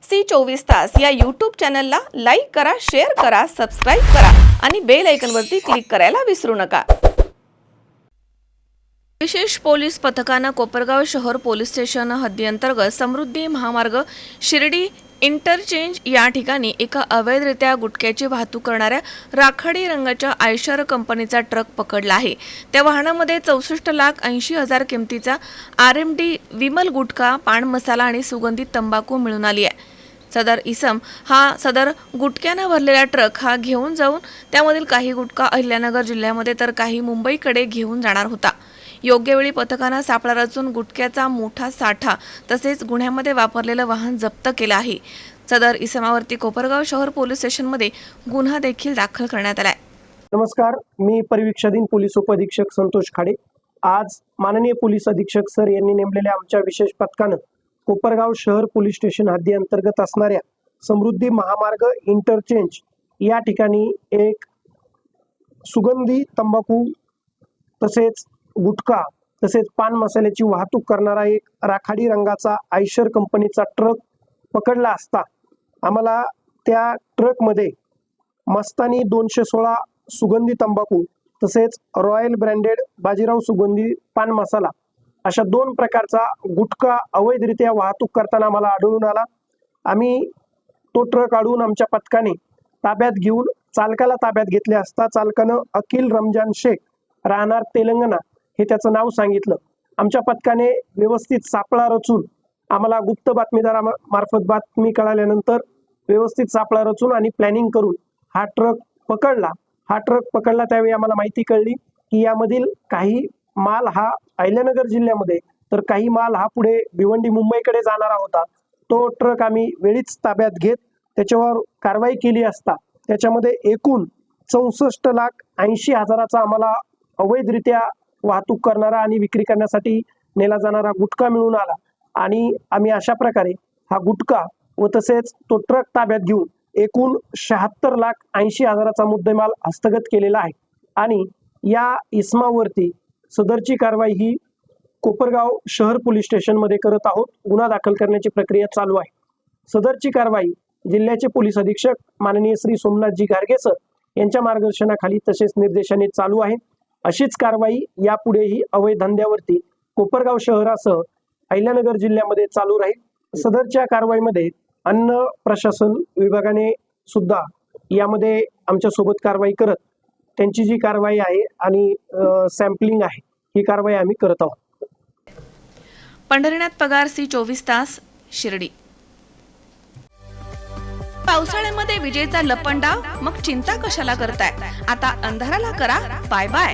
C 24 तास या YouTube चॅनलला लाईक करा, शेअर करा, सबस्क्राईब करा आणि बेल आयकॉनवरती क्लिक करायला विसरू नका। विशेष पोलीस पथकानं कोपरगाव शहर पोलीस स्टेशन हद्दीअंतर्गत समृद्धी महामार्ग शिर्डी इंटरचेंज या ठिकाणी एका अवैधरित्या गुटख्याची वाहतूक करणाऱ्या राखाडी रंगाच्या आयशर कंपनीचा ट्रक पकडला आहे। त्या वाहनामध्ये 64,80,000 किमतीचा RMD विमल गुटखा, पान मसाला आणि सुगंधित तंबाखू मिळून आली आहे। सदर इसम हा सदर गुटख्यानं भरलेला ट्रक हा घेऊन जाऊन त्यामधील काही गुटखा अहिल्यानगर जिल्ह्यामध्ये तर काही मुंबईकडे घेऊन जाणार होता। योग्य वेळी पथकानं सापळा रचून गुटख्याचा मोठा साठा तसेच गुन्ह्यामध्ये वापरलेलं वाहन जप्त केलं आहे। सदर इसमावरती कोपरगाव शहर पोलीस स्टेशनमध्ये गुन्हा देखील दाखल करण्यात आलाय। नमस्कार, मी परिवीक्षाधीन पोलीस उपअधीक्षक संतोष खाडे। आज माननीय पोलीस अधीक्षक सर यांनी नेमलेल्या आमच्या विशेष पथकानं कोपरगाव शहर पोलीस स्टेशन हद्दी अंतर्गत असणाऱ्या समृद्धी महामार्ग इंटरचेंज या ठिकाणी एक सुगंधी तंबाखू तसेच गुटखा तसेच पान मसाल्याची वाहतूक करणारा एक राखाडी रंगाचा आयशर कंपनीचा ट्रक पकडला असता आम्हाला त्या ट्रकमध्ये मस्तानी 216 सुगंधी तंबाखू तसेच रॉयल ब्रँडेड बाजीराव सुगंधी पान मसाला अशा 2 प्रकारचा गुटखा अवैधरित्या वाहतूक करताना आम्हाला आढळून आला। आम्ही तो ट्रक अडवून आमच्या पथकाने ताब्यात घेऊन चालकाला ताब्यात घेतले असता चालकानं अखिल रमजान शेख राहणार तेलंगणा हे त्याचं नाव सांगितलं। आमच्या पथकाने व्यवस्थित सापळा रचून आम्हाला गुप्त बातमीदारामार्फत बातमी कळाल्यानंतर व्यवस्थित सापळा रचून आणि प्लॅनिंग करून हा ट्रक पकडला। त्यावेळी आम्हाला माहिती कळली की यामधील काही माल हा अहिल्यानगर जिल्ह्यामध्ये तर काही माल हा पुढे भिवंडी मुंबईकडे जाणारा होता। तो ट्रक आम्ही वेळीच ताब्यात घेत त्याच्यावर कारवाई केली असता त्याच्यामध्ये एकूण 64,80,000चा आम्हाला अवैधरित्या वाहतूक करणारा आणि विक्री करण्यासाठी नेला जाणारा गुटखा मिळून आला आणि आम्ही अशा प्रकारे हा गुटखा व तसेच तो ट्रक ताब्यात घेऊन एकूण 76,80,000चा मुद्देमाल हस्तगत केलेला आहे आणि या इसमावरती सदरची कारवाई ही कोपरगाव शहर पोलीस स्टेशनमध्ये करत आहोत। गुन्हा दाखल करण्याची प्रक्रिया चालू आहे। सदरची कारवाई जिल्ह्याचे पोलीस अधीक्षक माननीय श्री सोमनाथजी गारगे सर यांच्या मार्गदर्शनाखाली तसेच निर्देशाने चालू आहे। अशीच कारवाई यापुढेही अवैध धंद्यावरती कोपरगाव शहरासह अहिल्यानगर जिल्ह्यामध्ये चालू राहील। सदरच्या कारवाईमध्ये अन्न प्रशासन विभागाने सुद्धा यामध्ये आमच्या सोबत कारवाई करत त्यांची जी कारवाई आहे आणि सॅम्पलिंग आहे ही कारवाई आम्ही करत आहोत। पंढरीनाथ पगार सी 24 तास शिर्डी। पावसाळ्यामध्ये विजेचा लपंडाव, मग चिंता कशाला करताय? आता अंधाराला करा बाय बाय।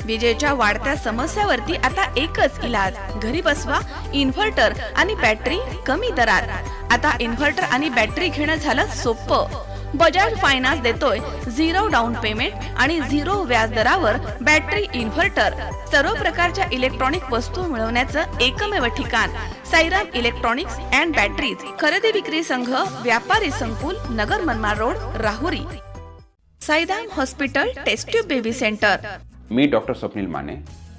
विजेच्या वाढत्या समस्यावरती आता एकच इलाज, घरी बसवा इन्व्हर्टर आणि बॅटरी कमी दरात। आता इन्व्हर्टर आणि बॅटरी घेणं झालं सोपं। बजाज फायनान्स देतोय 0 डाऊन पेमेंट आणि 0 व्याज दरावर बॅटरी इन्व्हर्टर। सर्व प्रकारच्या इलेक्ट्रॉनिक वस्तू मिळवण्याचं एकमेव ठिकाण साईराम इलेक्ट्रॉनिक्स अँड बॅटरीज। खरेदी विक्री संघ, व्यापारी संकुल, Nagar Manmad road, Rahuri. Sairam hospital test tube baby centre. मी डॉक्टर स्वप्नील माने,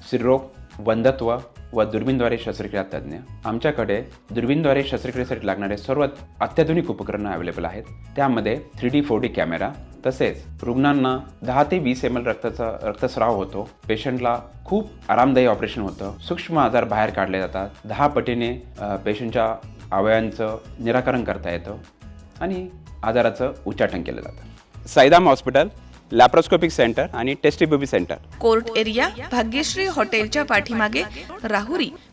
स्त्रीरोग, वंध्यत्व व दुर्बीणद्वारे शस्त्रक्रिया तज्ज्ञ। आमच्याकडे दुर्बीणद्वारे शस्त्रक्रियेसाठी लागणारे सर्व अत्याधुनिक उपकरणं अवेलेबल आहेत। त्यामध्ये 3D 4D कॅमेरा तसेच रुग्णांना 10 ते 20 ml रक्तस्राव होतो। पेशंटला खूप आरामदायी ऑपरेशन होतं। सूक्ष्म आजार बाहेर काढले जातात। 10 पटीने पेशंटच्या अवयवांचं निराकरण करता येतं आणि आजाराचं उच्चाटन केलं जातं। साईराम हॉस्पिटल, लॅप्रोस्कोपिक सेंटर आणि test baby centre. Court area, Bhagyashree हॉटेलच्या पाठीमागे, राहुरी।